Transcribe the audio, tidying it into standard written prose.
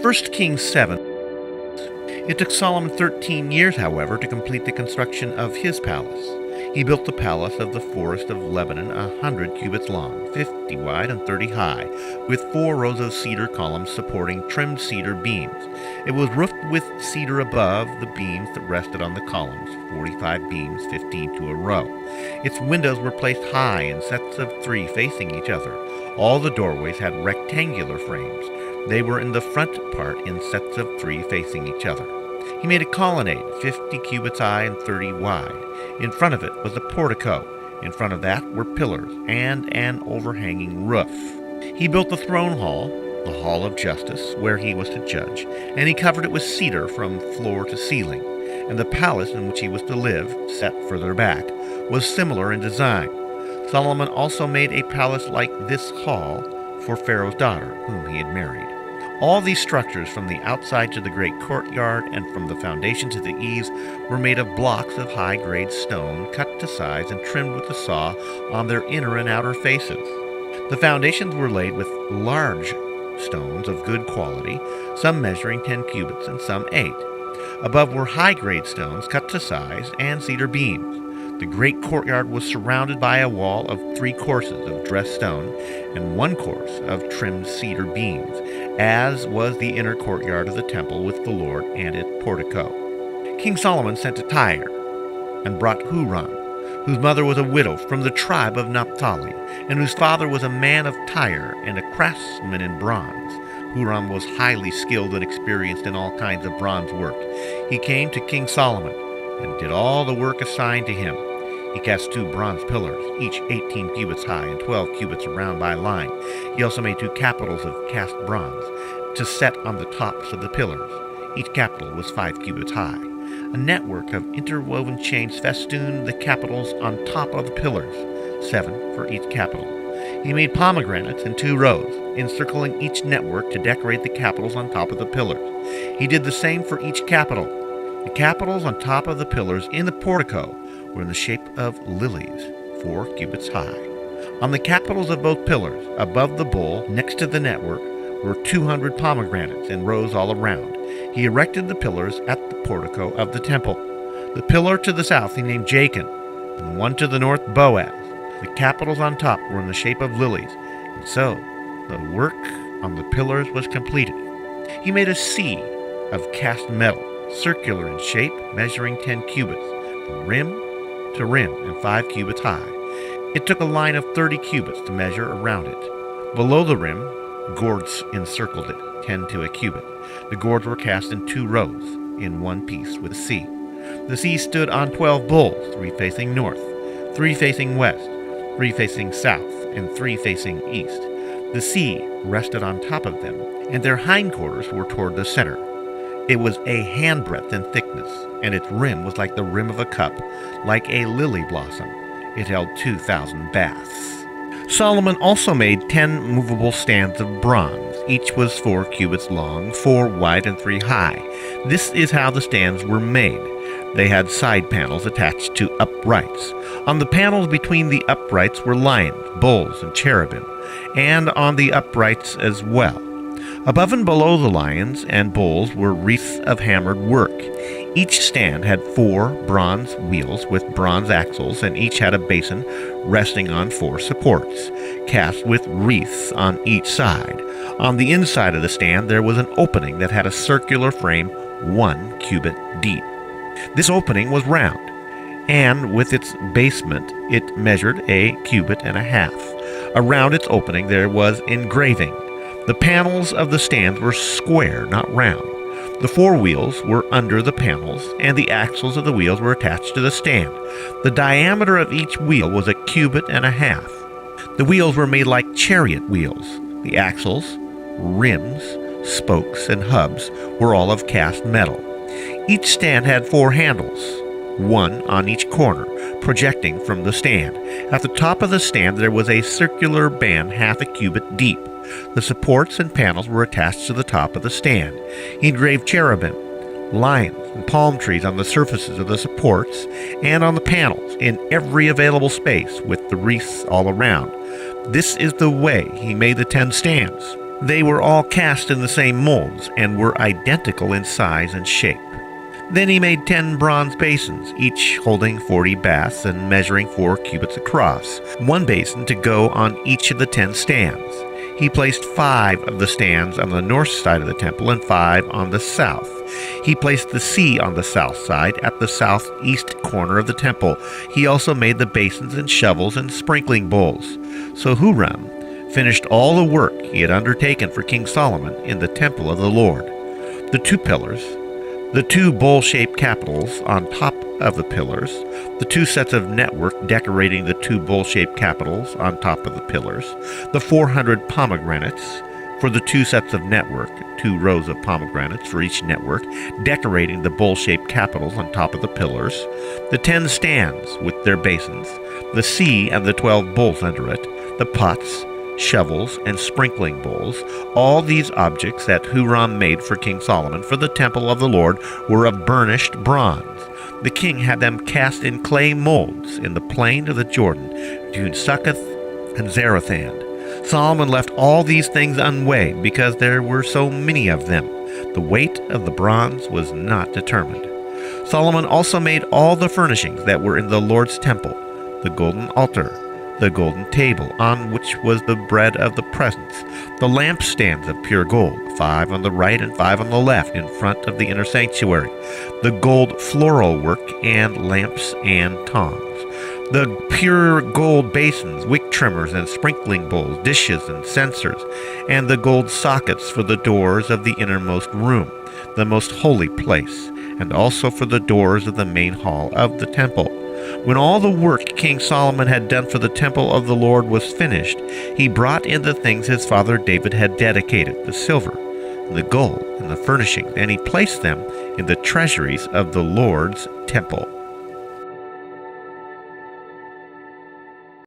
1 Kings 7. It took Solomon 13 years, however, to complete the construction of his palace. He built the palace of the forest of Lebanon, 100 cubits long, 50 wide, and 30 high, with 4 rows of cedar columns supporting trimmed cedar beams. It was roofed with cedar above the beams that rested on the columns, 45 beams, 15 to a row. Its windows were placed high in sets of 3 facing each other. All the doorways had rectangular frames. They were in the front part in sets of 3 facing each other. He made a colonnade, 50 cubits high and 30 wide. In front of it was a portico. In front of that were pillars and an overhanging roof. He built the throne hall, the hall of justice, where he was to judge, and he covered it with cedar from floor to ceiling. And the palace in which he was to live, set further back, was similar in design. Solomon also made a palace like this hall for Pharaoh's daughter, whom he had married. All these structures, from the outside to the great courtyard and from the foundation to the eaves, were made of blocks of high-grade stone, cut to size and trimmed with a saw on their inner and outer faces. The foundations were laid with large stones of good quality, some measuring 10 cubits and some 8. Above were high-grade stones cut to size and cedar beams. The great courtyard was surrounded by a wall of 3 courses of dressed stone and 1 course of trimmed cedar beams, as was the inner courtyard of the temple with the Lord and its portico. King Solomon sent to Tyre and brought Huram, whose mother was a widow from the tribe of Naphtali, and whose father was a man of Tyre and a craftsman in bronze. Huram was highly skilled and experienced in all kinds of bronze work. He came to King Solomon and did all the work assigned to him. He cast 2 bronze pillars, each 18 cubits high and 12 cubits around by line. He also made 2 capitals of cast bronze to set on the tops of the pillars. Each capital was 5 cubits high. A network of interwoven chains festooned the capitals on top of the pillars, 7 for each capital. He made pomegranates in 2 rows, encircling each network to decorate the capitals on top of the pillars. He did the same for each capital. The capitals on top of the pillars in the portico were in the shape of lilies, 4 cubits high. On the capitals of both pillars, above the bowl, next to the network, were 200 pomegranates in rows all around. He erected the pillars at the portico of the temple. The pillar to the south he named Jachin, and one to the north Boaz. The capitals on top were in the shape of lilies, and so the work on the pillars was completed. He made a sea of cast metal, circular in shape, measuring 10 cubits, from rim to rim, and 5 cubits high. It took a line of 30 cubits to measure around it. Below the rim, gourds encircled it, 10 to a cubit. The gourds were cast in 2 rows, in one piece with a sea. The sea stood on 12 bulls, 3 facing north, 3 facing west, 3 facing south, and 3 facing east. The sea rested on top of them, and their hindquarters were toward the center. It was a handbreadth in thickness, and its rim was like the rim of a cup, like a lily blossom. It held 2,000 baths. Solomon also made 10 movable stands of bronze. Each was 4 cubits long, 4 wide, and 3 high. This is how the stands were made. They had side panels attached to uprights. On the panels between the uprights were lions, bulls, and cherubim, and on the uprights as well. Above and below the lions and bulls were wreaths of hammered work. Each stand had 4 bronze wheels with bronze axles, and each had a basin resting on 4 supports, cast with wreaths on each side. On the inside of the stand there was an opening that had a circular frame 1 cubit deep. This opening was round, and with its basement it measured 1.5 cubits. Around its opening there was engraving. The panels of the stands were square, not round. The 4 wheels were under the panels, and the axles of the wheels were attached to the stand. The diameter of each wheel was 1.5 cubits. The wheels were made like chariot wheels. The axles, rims, spokes, and hubs were all of cast metal. Each stand had 4 handles, 1 on each corner, projecting from the stand. At the top of the stand there was a circular band 0.5 cubit deep. The supports and panels were attached to the top of the stand. He engraved cherubim, lions, and palm trees on the surfaces of the supports and on the panels in every available space with the wreaths all around. This is the way he made the 10 stands. They were all cast in the same molds and were identical in size and shape. Then he made 10 bronze basins, each holding 40 baths and measuring 4 cubits across, 1 basin to go on each of the 10 stands. He placed 5 of the stands on the north side of the temple and 5 on the south. He placed the sea on the south side at the southeast corner of the temple. He also made the basins and shovels and sprinkling bowls. So Huram finished all the work he had undertaken for King Solomon in the temple of the Lord. The 2 pillars, the 2 bowl-shaped capitals on top of the pillars, the 2 sets of network decorating the 2 bowl-shaped capitals on top of the pillars, the 400 pomegranates for the 2 sets of network, 2 rows of pomegranates for each network, decorating the bowl-shaped capitals on top of the pillars, the 10 stands with their basins, the sea and the 12 bowls under it, the pots, shovels, and sprinkling bowls. All these objects that Huram made for King Solomon for the temple of the Lord were of burnished bronze. The king had them cast in clay molds in the plain of the Jordan between Succoth and Zarethan. Solomon left all these things unweighed because there were so many of them. The weight of the bronze was not determined. Solomon also made all the furnishings that were in the Lord's temple, the golden altar, the golden table on which was the bread of the presence, the lampstands of pure gold, 5 on the right and 5 on the left in front of the inner sanctuary, the gold floral work and lamps and tongs, the pure gold basins, wick trimmers and sprinkling bowls, dishes and censers, and the gold sockets for the doors of the innermost room, the most holy place, and also for the doors of the main hall of the temple. When all the work King Solomon had done for the temple of the Lord was finished, he brought in the things his father David had dedicated, the silver, and the gold, and the furnishings, and he placed them in the treasuries of the Lord's temple.